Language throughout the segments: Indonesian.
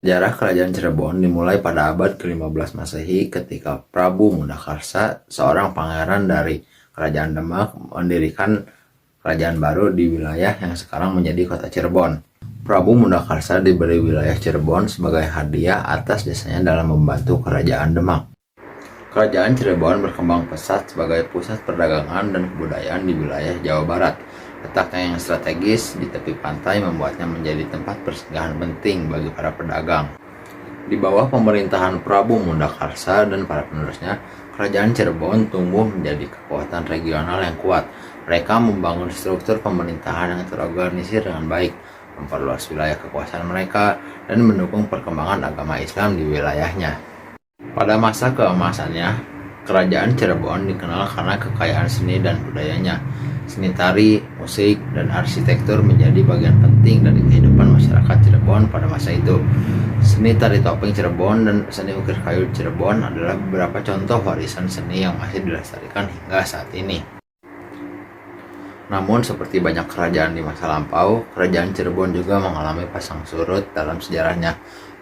Sejarah Kerajaan Cirebon dimulai pada abad ke-15 Masehi ketika Prabu Mudakarsa, seorang pangeran dari Kerajaan Demak, mendirikan kerajaan baru di wilayah yang sekarang menjadi kota Cirebon. Prabu Mudakarsa diberi wilayah Cirebon sebagai hadiah atas jasanya dalam membantu Kerajaan Demak. Kerajaan Cirebon berkembang pesat sebagai pusat perdagangan dan kebudayaan di wilayah Jawa Barat. Letaknya yang strategis di tepi pantai membuatnya menjadi tempat persinggahan penting bagi para pedagang. Di bawah pemerintahan Prabu Mudakarsa dan para penerusnya, Kerajaan Cirebon tumbuh menjadi kekuatan regional yang kuat. Mereka membangun struktur pemerintahan yang terorganisir dengan baik, memperluas wilayah kekuasaan mereka, dan mendukung perkembangan agama Islam di wilayahnya. Pada masa keemasannya, Kerajaan Cirebon dikenal karena kekayaan seni dan budayanya. Seni tari, musik, dan arsitektur menjadi bagian penting dari kehidupan masyarakat Cirebon pada masa itu. Seni tari topeng Cirebon dan seni ukir kayu Cirebon adalah beberapa contoh warisan seni yang masih dilestarikan hingga saat ini. Namun seperti banyak kerajaan di masa lampau, Kerajaan Cirebon juga mengalami pasang surut dalam sejarahnya.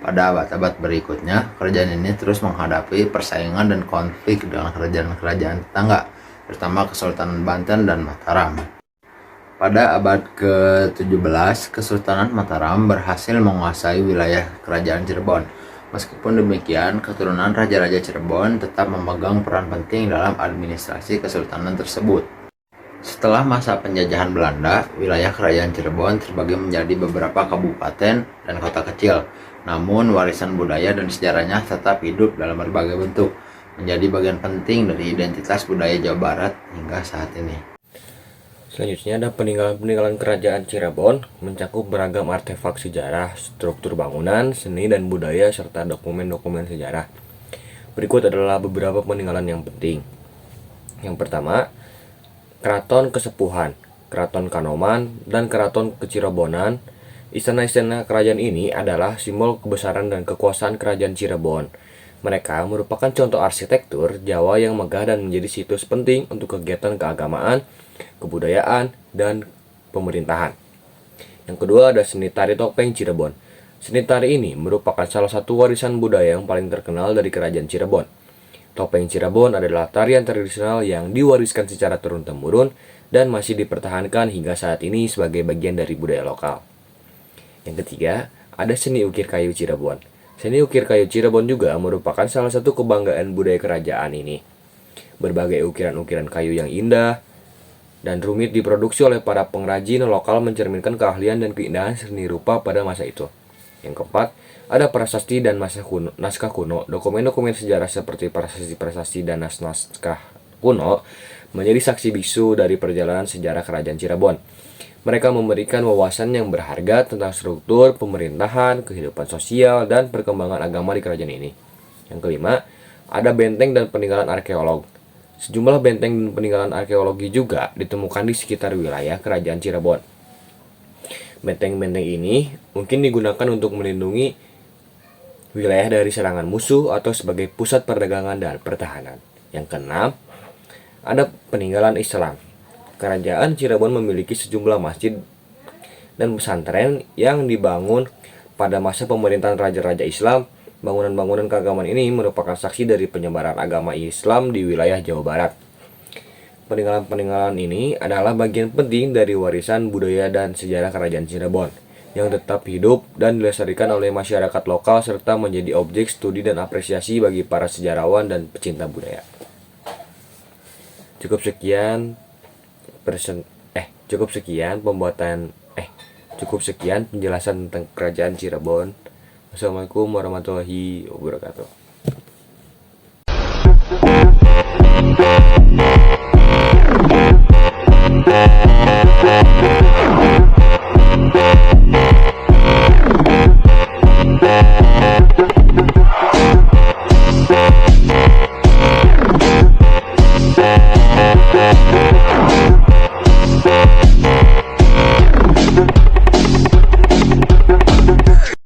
Pada abad-abad berikutnya, kerajaan ini terus menghadapi persaingan dan konflik dengan kerajaan-kerajaan tetangga, terutama Kesultanan Banten dan Mataram. Pada abad ke-17, Kesultanan Mataram berhasil menguasai wilayah Kerajaan Cirebon. Meskipun demikian, keturunan Raja-Raja Cirebon tetap memegang peran penting dalam administrasi kesultanan tersebut. Setelah masa penjajahan Belanda, wilayah Kerajaan Cirebon terbagi menjadi beberapa kabupaten dan kota kecil. Namun, warisan budaya dan sejarahnya tetap hidup dalam berbagai bentuk, menjadi bagian penting dari identitas budaya Jawa Barat hingga saat ini. Selanjutnya ada peninggalan-peninggalan Kerajaan Cirebon, mencakup beragam artefak sejarah, struktur bangunan, seni dan budaya, serta dokumen-dokumen sejarah. Berikut adalah beberapa peninggalan yang penting. Yang pertama, Keraton Kesepuhan, Keraton Kanoman, dan Keraton Kecirebonan. Istana-istana kerajaan ini adalah simbol kebesaran dan kekuasaan Kerajaan Cirebon. Mereka merupakan contoh arsitektur Jawa yang megah dan menjadi situs penting untuk kegiatan keagamaan, kebudayaan, dan pemerintahan. Yang kedua ada seni tari topeng Cirebon. Seni tari ini merupakan salah satu warisan budaya yang paling terkenal dari Kerajaan Cirebon. Topeng Cirebon adalah tarian tradisional yang diwariskan secara turun-temurun dan masih dipertahankan hingga saat ini sebagai bagian dari budaya lokal. Yang ketiga, ada seni ukir kayu Cirebon. Seni ukir kayu Cirebon juga merupakan salah satu kebanggaan budaya kerajaan ini. Berbagai ukiran-ukiran kayu yang indah dan rumit diproduksi oleh para pengrajin lokal mencerminkan keahlian dan keindahan seni rupa pada masa itu. Yang keempat, ada prasasti dan naskah kuno. Dokumen-dokumen sejarah seperti prasasti-prasasti dan naskah kuno menjadi saksi bisu dari perjalanan sejarah Kerajaan Cirebon. Mereka memberikan wawasan yang berharga tentang struktur pemerintahan, kehidupan sosial, dan perkembangan agama di kerajaan ini. Yang kelima, ada benteng dan peninggalan arkeolog. Sejumlah benteng dan peninggalan arkeologi juga ditemukan di sekitar wilayah Kerajaan Cirebon. Benteng-benteng ini mungkin digunakan untuk melindungi wilayah dari serangan musuh atau sebagai pusat perdagangan dan pertahanan. Yang keenam, ada peninggalan Islam. Kerajaan Cirebon memiliki sejumlah masjid dan pesantren yang dibangun pada masa pemerintahan raja-raja Islam. Bangunan-bangunan keagamaan ini merupakan saksi dari penyebaran agama Islam di wilayah Jawa Barat. Peninggalan-peninggalan ini adalah bagian penting dari warisan budaya dan sejarah Kerajaan Cirebon yang tetap hidup dan dilestarikan oleh masyarakat lokal serta menjadi objek studi dan apresiasi bagi para sejarawan dan pecinta budaya. Cukup sekian penjelasan tentang Kerajaan Cirebon. Wassalamualaikum warahmatullahi wabarakatuh.